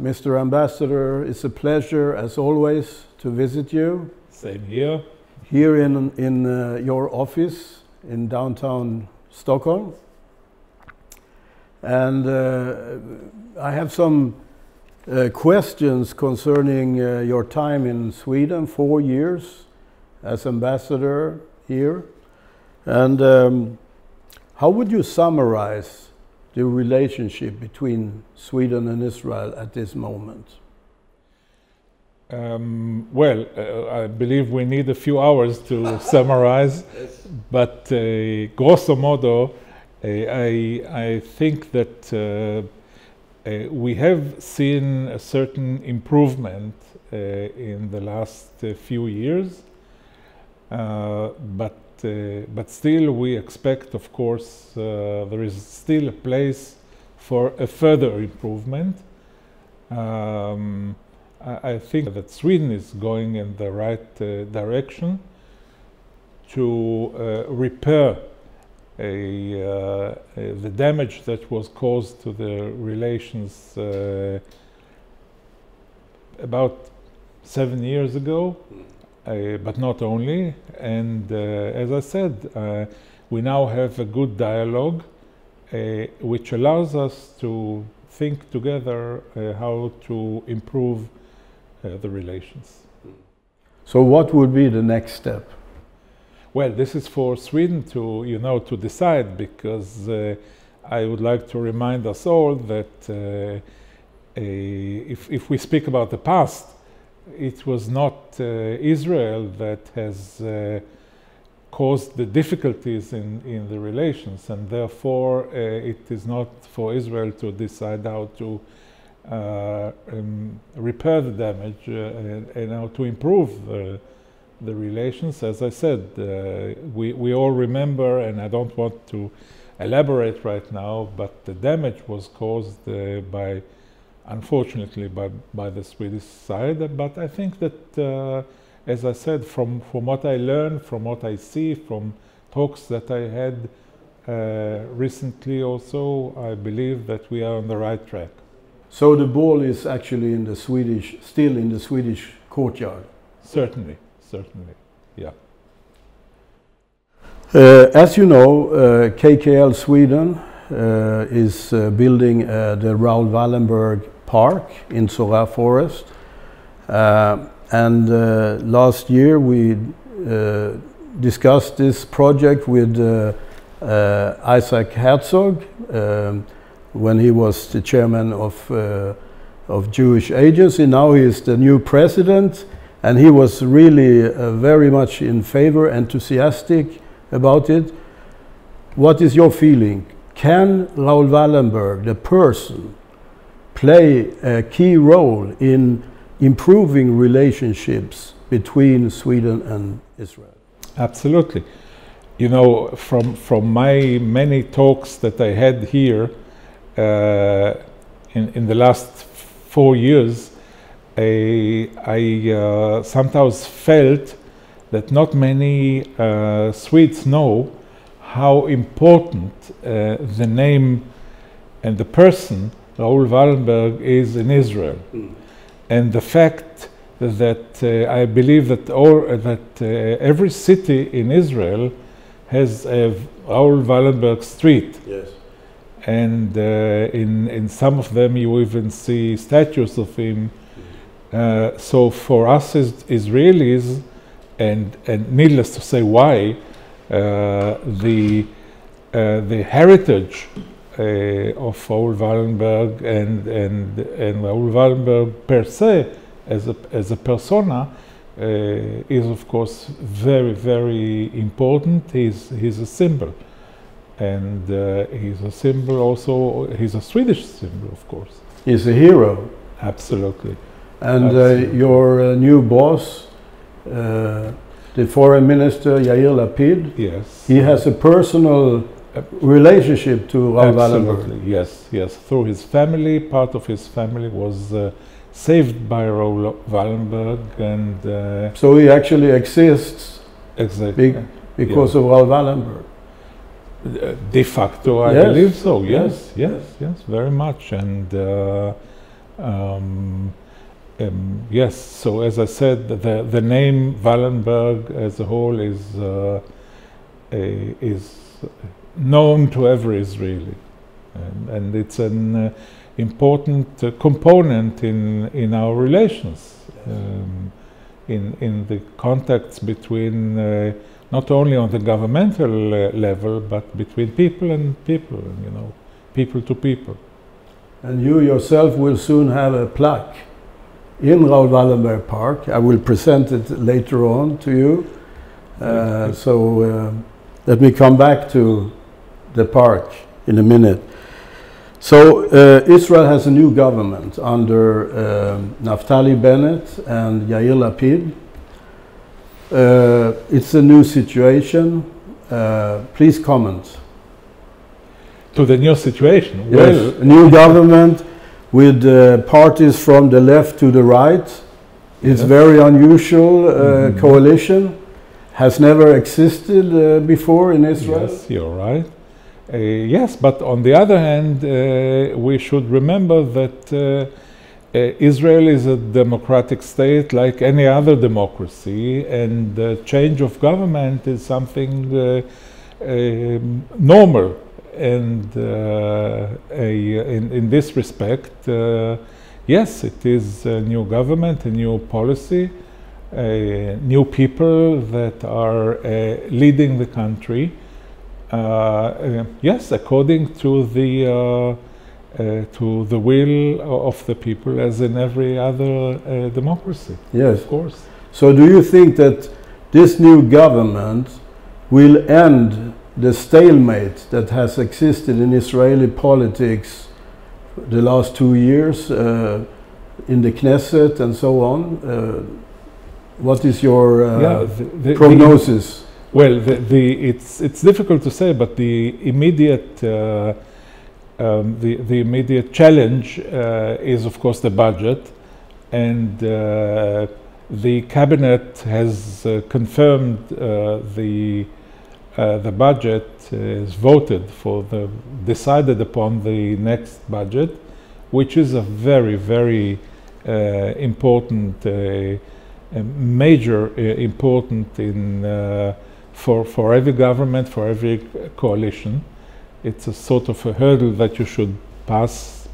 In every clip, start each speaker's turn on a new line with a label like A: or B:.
A: Mr. Ambassador, it's a pleasure, as always, to visit you.
B: Same here.
A: Here in your office in downtown Stockholm. And I have some questions concerning your time in Sweden, 4 years as ambassador here. And how would you summarize the relationship between Sweden and Israel at this moment?
B: I believe we need a few hours to summarize, but grosso modo, I think that we have seen a certain improvement in the last few years, but still we expect, of course, there is still a place for a further improvement. I think that Sweden is going in the right direction to repair the damage that was caused to the relations about 7 years ago. But not only, and as I said, we now have a good dialogue which allows us to think together how to improve the relations.
A: So what would be the next step?
B: Well, this is for Sweden to, to decide, because I would like to remind us all that if we speak about the past, it was not Israel that has caused the difficulties in the relations, and therefore it is not for Israel to decide how to repair the damage and how to improve the relations. As I said, we all remember, and I don't want to elaborate right now, but the damage was caused unfortunately by the Swedish side. But I think that, as I said, from what I learned, from what I see, from talks that I had recently also, I believe that we are on the right track.
A: So the ball is actually still in the Swedish courtyard?
B: Certainly, yeah.
A: As you know, KKL Sweden is building the Raoul Wallenberg Park in Sora Forest, and last year we discussed this project with Isaac Herzog when he was the chairman of Jewish Agency. Now he is the new president, and he was really very much in favor, enthusiastic about it. What is your feeling? Can Raoul Wallenberg, the person, play a key role in improving relationships between Sweden and Israel?
B: Absolutely. From my many talks that I had here in the last 4 years, I sometimes felt that not many Swedes know how important the name and the person Raoul Wallenberg is in Israel, and the fact that I believe that every city in Israel has a Raoul Wallenberg street.
A: Yes.
B: And in some of them you even see statues of him. So for us as Israelis, and needless to say why, the heritage of Raoul Wallenberg and Raoul Wallenberg per se as a persona is of course very, very important. He's a symbol, and he's a symbol also. He's a Swedish symbol, of course.
A: He's a hero.
B: Absolutely.
A: And your new boss, the foreign minister Yair Lapid,
B: yes,
A: he has a personal relationship to Raoul Wallenberg.
B: Yes. Through his family, part of his family was saved by Raoul Wallenberg, and
A: so he actually exists
B: exactly
A: because of Raoul Wallenberg.
B: De facto, I believe so. Yes, very much. And Yes, so as I said, the name Wallenberg as a whole is known to every Israeli, and it's an important component in our relations, in the contacts between not only on the governmental level, but between people and people, and, you know, people to people.
A: And you yourself will soon have a plaque in Raoul Wallenberg Park. I will present it later on to you. So let me come back to the park in a minute. So Israel has a new government under Naftali Bennett and Yair Lapid. It's a new situation. Please comment.
B: To the new situation?
A: Yes, well, a new government with parties from the left to the right. It's very unusual coalition. Has never existed before in Israel.
B: Yes, you're right. Yes, but on the other hand, we should remember that Israel is a democratic state like any other democracy, and the change of government is something normal. And in this respect, yes, it is a new government, a new policy, new people that are leading the country. Yes, according to the will of the people, as in every other democracy.
A: Yes,
B: of course.
A: So, do you think that this new government will end the stalemate that has existed in Israeli politics the last 2 years in the Knesset and so on? What is your prognosis?
B: Well, it's difficult to say, but the immediate challenge is, of course, the budget, and the cabinet has confirmed the budget is voted for decided upon the next budget, which is a very, very important, major important for every government, for every coalition. It's a sort of a hurdle that you should pass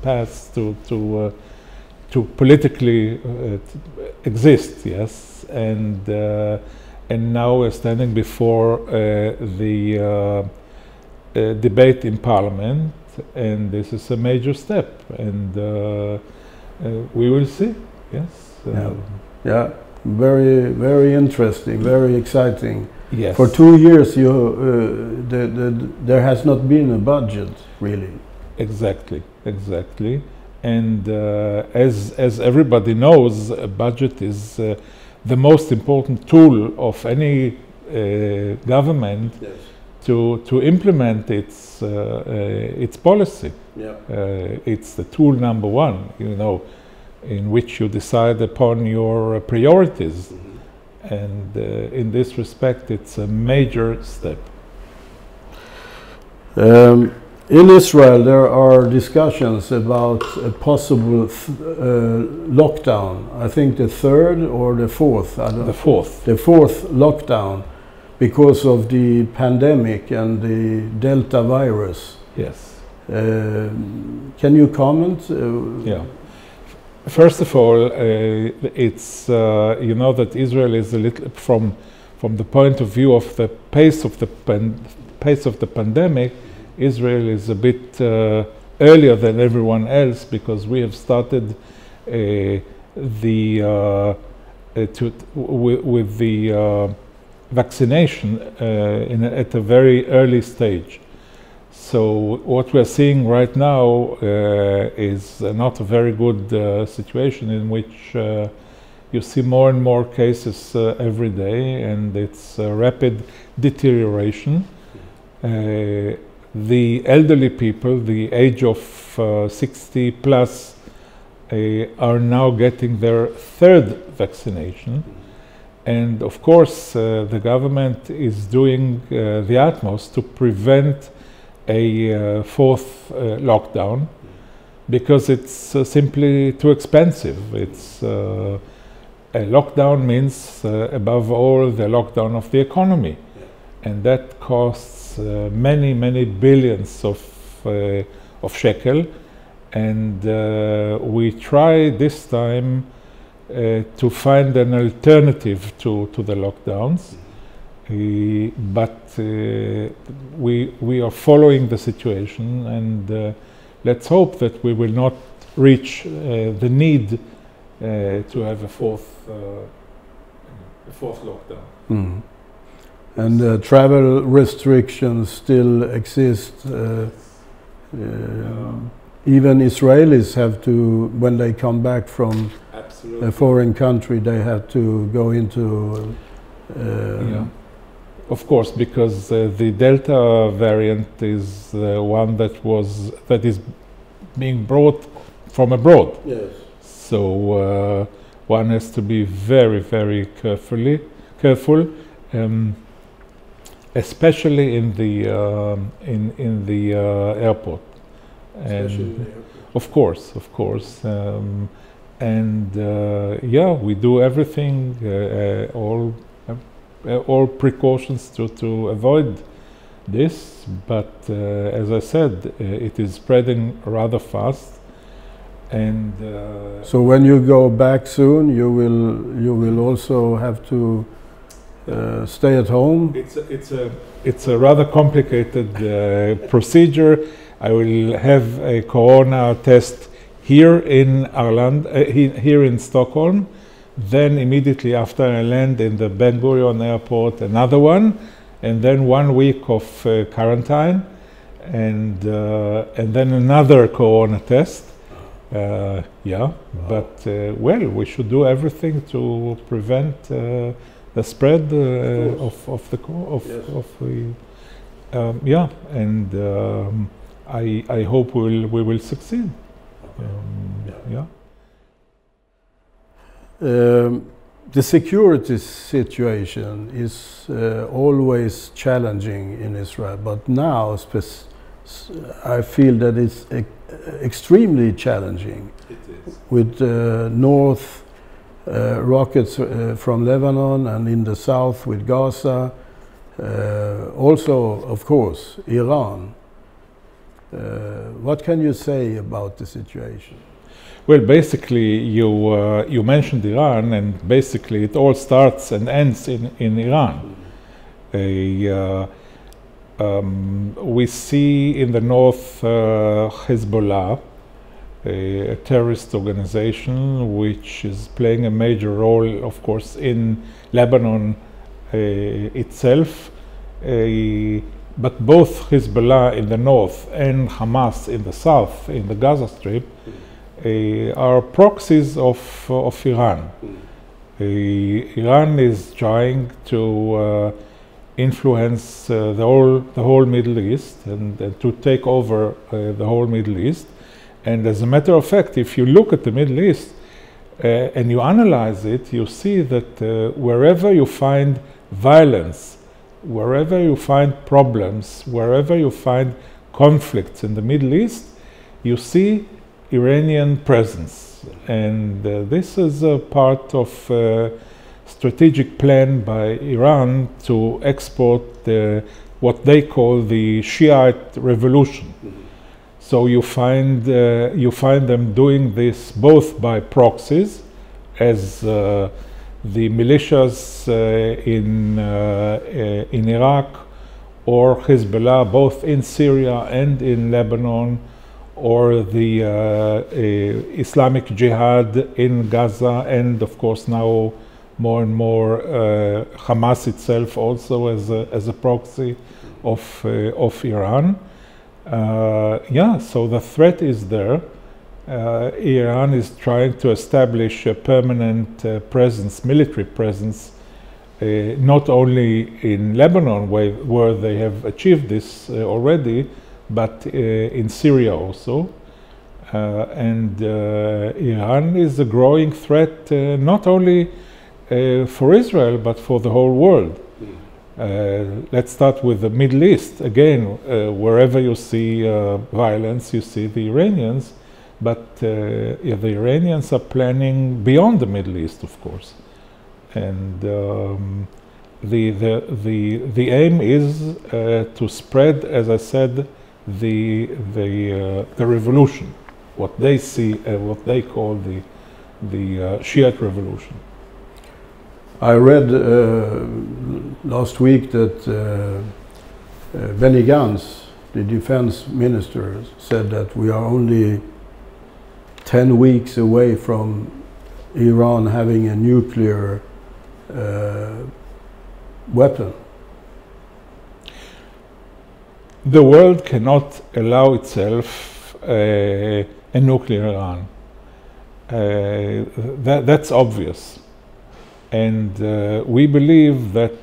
B: to politically exist. Yes, and now we're standing before the debate in Parliament, and this is a major step, and we will see. Yes.
A: Yeah. Very, very interesting. Very exciting.
B: Yes.
A: For 2 years, there has not been a budget, really.
B: Exactly. And as everybody knows, a budget is the most important tool of any government. Yes. To implement its policy. Yeah. It's the tool number one, you know, in which you decide upon your priorities. And in this respect, it's a major step.
A: In Israel, there are discussions about a possible lockdown. I think the third or the fourth.
B: The fourth.
A: The fourth lockdown, because of the pandemic and the Delta virus.
B: Yes.
A: Can you comment?
B: Yeah. First of all, it's you know that Israel is a little from the point of view of the pace of the pandemic. Israel is a bit earlier than everyone else, because we have started with the vaccination at a very early stage. So what we're seeing right now is not a very good situation, in which you see more and more cases every day, and it's rapid deterioration. The elderly people, the age of 60 plus, are now getting their third vaccination. And of course, the government is doing the utmost to prevent a fourth lockdown, because it's simply too expensive. It's a lockdown means, above all, the lockdown of the economy, and that costs many, many billions of shekel. And we try this time to find an alternative to the lockdowns. But we are following the situation, and let's hope that we will not reach the need to have a fourth lockdown.
A: Mm. And travel restrictions still exist. Even Israelis have to, when they come back from a foreign country, they have to go into.
B: Of course, because the Delta variant is one that is being brought from abroad.
A: Yes.
B: So one has to be very, very careful, especially in the airport. And of course, we do everything, all precautions to avoid this. But as I said, it is spreading rather fast. And
A: so when you go back soon, you will also have to stay at home.
B: It's a rather complicated procedure. I will have a corona test here in Ireland, here in Stockholm. Then immediately after I land in the Bankgiro airport, another one, and then 1 week of quarantine, and then another corona test. But we should do everything to prevent the spread of the I hope we will succeed.
A: The security situation is always challenging in Israel, but now I feel that it's extremely challenging.
B: It is.
A: With north rockets from Lebanon, and in the south with Gaza. Also, of course, Iran. What can you say about the situation?
B: Well, basically, you mentioned Iran, and basically it all starts and ends in Iran. We see in the north Hezbollah, a terrorist organization which is playing a major role, of course, in Lebanon itself. But both Hezbollah in the north and Hamas in the south, in the Gaza Strip, are proxies of Iran. Iran is trying to influence the whole Middle East and to take over the whole Middle East. And as a matter of fact, if you look at the Middle East and you analyze it, you see that wherever you find violence, wherever you find problems, wherever you find conflicts in the Middle East, you see Iranian presence. And this is a part of a strategic plan by Iran to export what they call the Shiite revolution. So you find them doing this both by proxies, as the militias in Iraq, or Hezbollah, both in Syria and in Lebanon, or the Islamic Jihad in Gaza, and of course now more and more Hamas itself also as a proxy of Iran. So the threat is there. Iran is trying to establish a permanent presence, military presence, not only in Lebanon, where they have achieved this already, but in Syria also. And Iran is a growing threat, not only for Israel, but for the whole world. Let's start with the Middle East. Again, wherever you see violence, you see the Iranians. But yeah, the Iranians are planning beyond the Middle East, of course, and the aim is to spread, as I said, the revolution, what they see, what they call the Shiite revolution.
A: I read last week that Benny Gantz, the defense minister, said that we are only 10 weeks away from Iran having a nuclear weapon.
B: The world cannot allow itself a nuclear Iran. That's obvious. And we believe that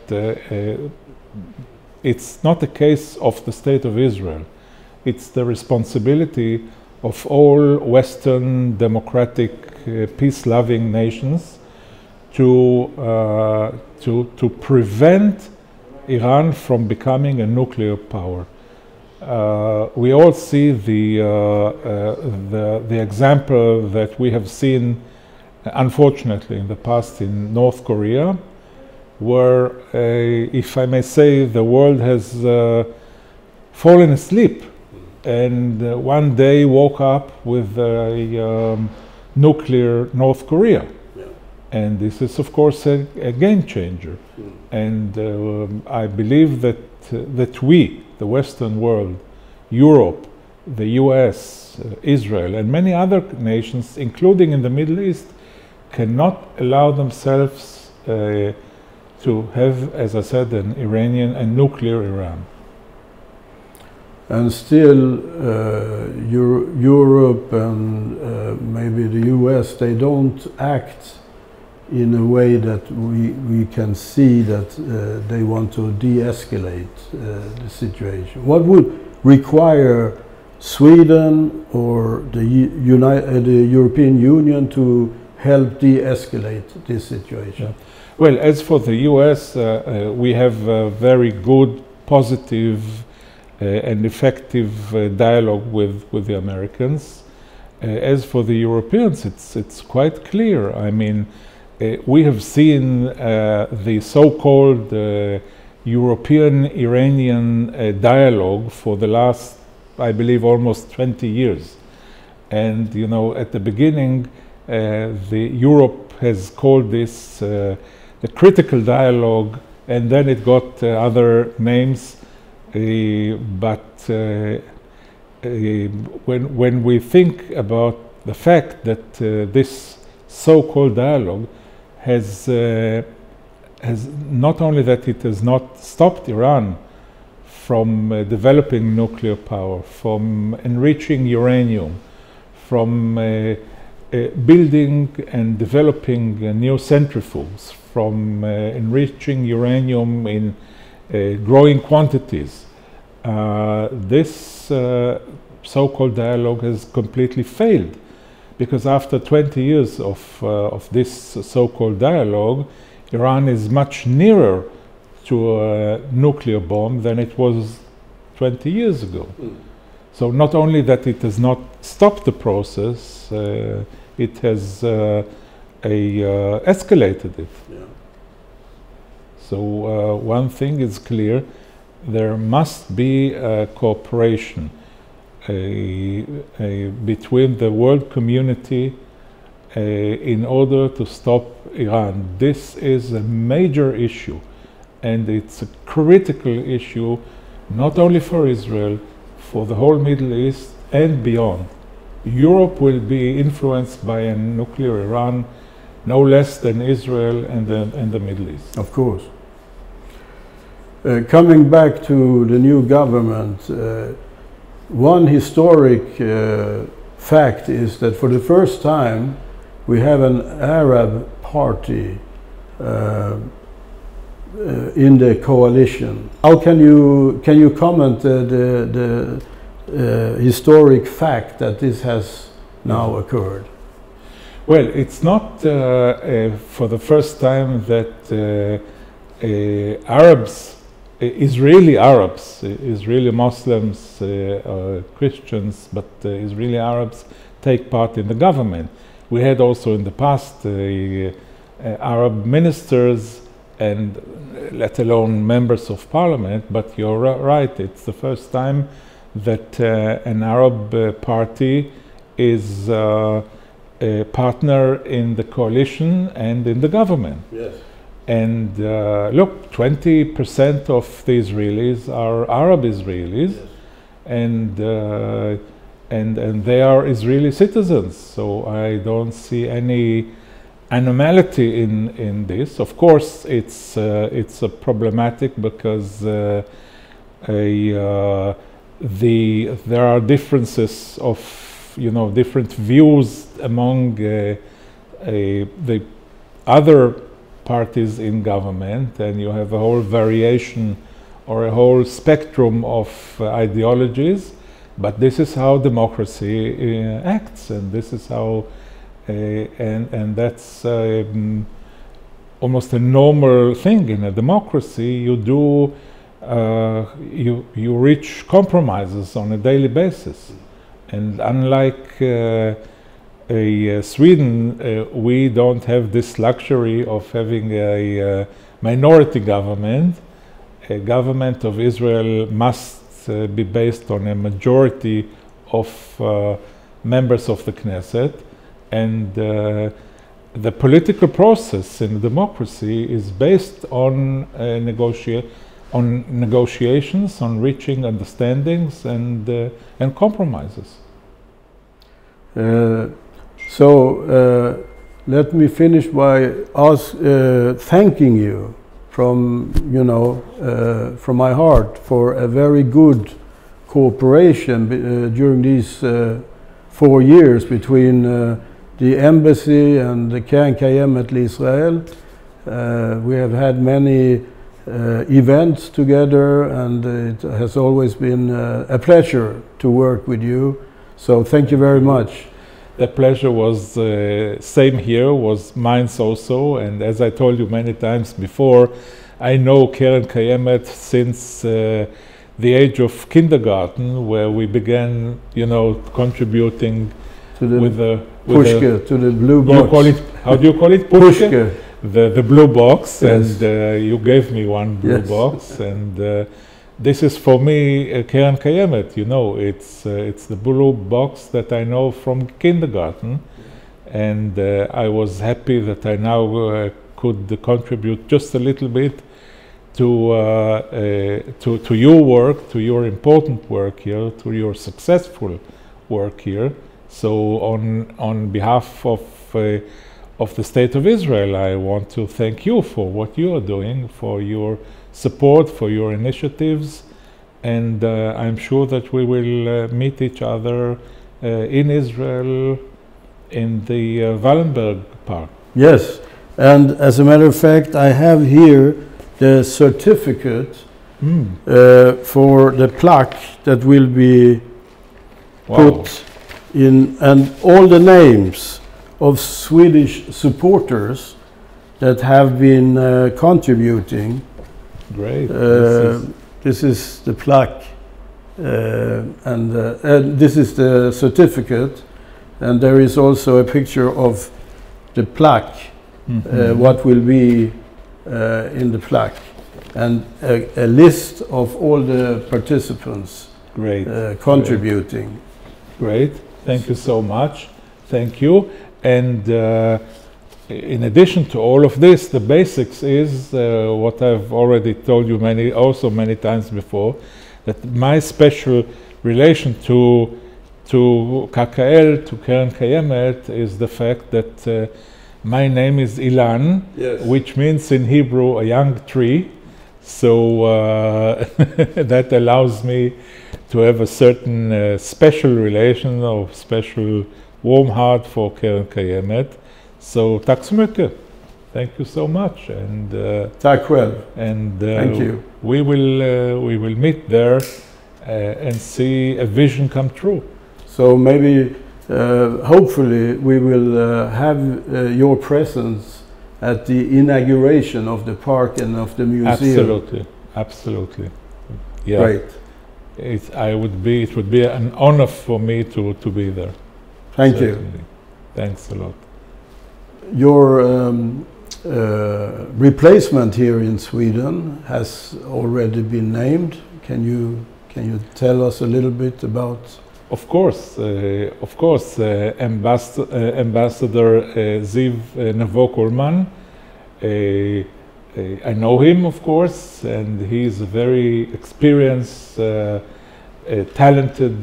B: it's not a case of the State of Israel. It's the responsibility of all Western democratic, peace-loving nations to prevent Iran from becoming a nuclear power. We all see the example that we have seen, unfortunately, in the past in North Korea, where, if I may say, the world has fallen asleep and one day woke up with a nuclear North Korea. Yeah. And this is, of course, a game changer. And I believe that we, the Western world, Europe, the US, Israel, and many other nations, including in the Middle East, cannot allow themselves to have, as I said, a nuclear Iran.
A: And still, Europe and maybe the US, they don't act in a way that we can see that they want to de-escalate the situation. What would require Sweden or the European Union to help de-escalate this situation?
B: Yeah. Well, as for the US, we have a very good, positive and effective dialogue with the Americans. As for the Europeans, it's quite clear. I mean, we have seen the so-called European-Iranian dialogue for the last, I believe, almost 20 years. And, you know, at the beginning, Europe has called this the critical dialogue, and then it got other names. But when we think about the fact that this so-called dialogue has not only that it has not stopped Iran from developing nuclear power, from enriching uranium, from building and developing new centrifuges, from enriching uranium in growing quantities. This so-called dialogue has completely failed, because after 20 years of this so-called dialogue, Iran is much nearer to a nuclear bomb than it was 20 years ago. So not only that it has not stopped the process, it has escalated it. Yeah. So one thing is clear, there must be a cooperation between the world community in order to stop Iran. This is a major issue, and it's a critical issue not only for Israel, for the whole Middle East and beyond. Europe will be influenced by a nuclear Iran no less than Israel and the Middle East.
A: Of course. Coming back to the new government, one historic fact is that for the first time we have an Arab party in the coalition. How can you comment the historic fact that this has now occurred?
B: Well, it's not for the first time that Israeli Arabs, Israeli Muslims, Christians, but Israeli Arabs take part in the government. We had also in the past Arab ministers and let alone members of parliament, but you're right, it's the first time that an Arab party is a partner in the coalition and in the government.
A: Yes.
B: And look, 20% of the Israelis are Arab Israelis, yes. And they are Israeli citizens, so I don't see any anomality in this. Of course, it's a problematic because there are differences of different views among the other parties in government, and you have a whole variation or a whole spectrum of ideologies. But this is how democracy acts, and this is how. And that's almost a normal thing in a democracy. You do you reach compromises on a daily basis, and unlike Sweden, we don't have this luxury of having a minority government. A government of Israel must be based on a majority of members of the Knesset. And the political process in a democracy is based on negotiations, on reaching understandings and compromises.
A: Let me finish by thanking you from from my heart for a very good cooperation during these 4 years between the embassy and the Keren Kajemet Israel. We have had many events together, and it has always been a pleasure to work with you. So thank you very much.
B: The pleasure was same here, was mine also. And as I told you many times before, I know Keren Kajemet since the age of kindergarten, where we began, contributing to the
A: to the blue box.
B: How do you call it?
A: Pushke.
B: The blue box,
A: yes.
B: And you gave me one blue
A: yes.
B: box, and this is for me Keren Kajemet. It's the blue box that I know from kindergarten, and I was happy that I now could contribute just a little bit to your work, to your important work here, to your successful work here. So on behalf of the State of Israel, I want to thank you for what you are doing, for your support, for your initiatives, and I'm sure that we will meet each other in Israel in the Wallenberg Park.
A: Yes, and as a matter of fact, I have here the certificate for the plaque that will be put in, and all the names of Swedish supporters that have been contributing.
B: Great.
A: This is the plaque, and this is the certificate, and there is also a picture of the plaque, what will be in the plaque, and a list of all the participants.
B: Great.
A: Contributing.
B: Great. Thank you so much. Thank you. And in addition to all of this, the basics is what I've already told you many times before, that my special relation to KKL, to Keren Kajemet, is the fact that my name is Ilan,
A: yes.
B: which means in Hebrew a young tree. So that allows me to have a certain special relation or special warm heart for Keren Kajemet. So tack så mycket. Thank you so much, and
A: tack själv.
B: And
A: thank you.
B: We will meet there and see a vision come true.
A: So maybe hopefully we will have your presence at the inauguration of the park and of the museum.
B: Absolutely. Yeah.
A: Great.
B: It would be an honor for me to be there.
A: Thank you.
B: Certainly. Thanks a lot.
A: Your replacement here in Sweden has already been named. Can you tell us a little bit about?
B: Of course, Ambassador Ziv Navokurman. I know him, of course, and he's a very experienced, talented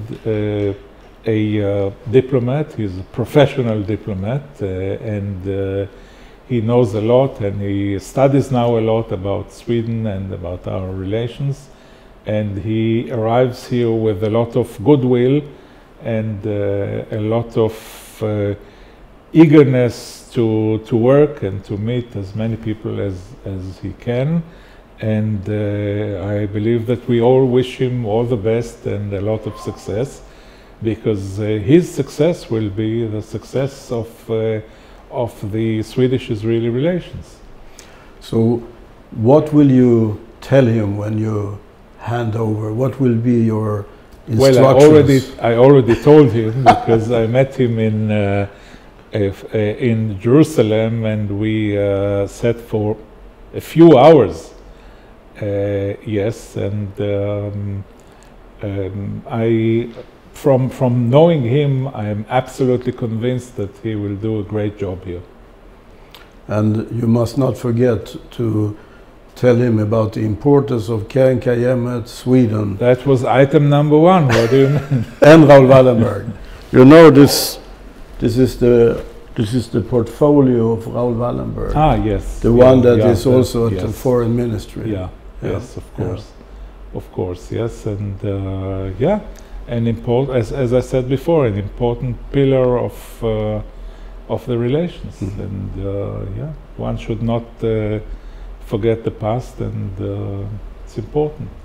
B: diplomat. He's a professional diplomat, and he knows a lot, and he studies now a lot about Sweden and about our relations. And he arrives here with a lot of goodwill and a lot of eagerness to work and to meet as many people as he can. And I believe that we all wish him all the best and a lot of success, because his success will be the success of the Swedish-Israeli relations.
A: So what will you tell him when you hand over? What will be your instructions?
B: Well, I already told him, because I met him in Jerusalem, and we sat for a few hours. Yes, and from knowing him, I am absolutely convinced that he will do a great job here.
A: And you must not forget to tell him about the importance of Keren, Kajemet, Sweden.
B: That was item number one. What do you mean?
A: And Raoul Wallenberg. You know, this is the portfolio of Raoul Wallenberg.
B: Ah, yes.
A: The one that is also at the foreign ministry.
B: Yeah. Yes, of course. Yeah. Of course, yes, and yeah, an important, as I said before, an important pillar of the relations. Mm-hmm. And yeah, one should not forget the past, and it's important.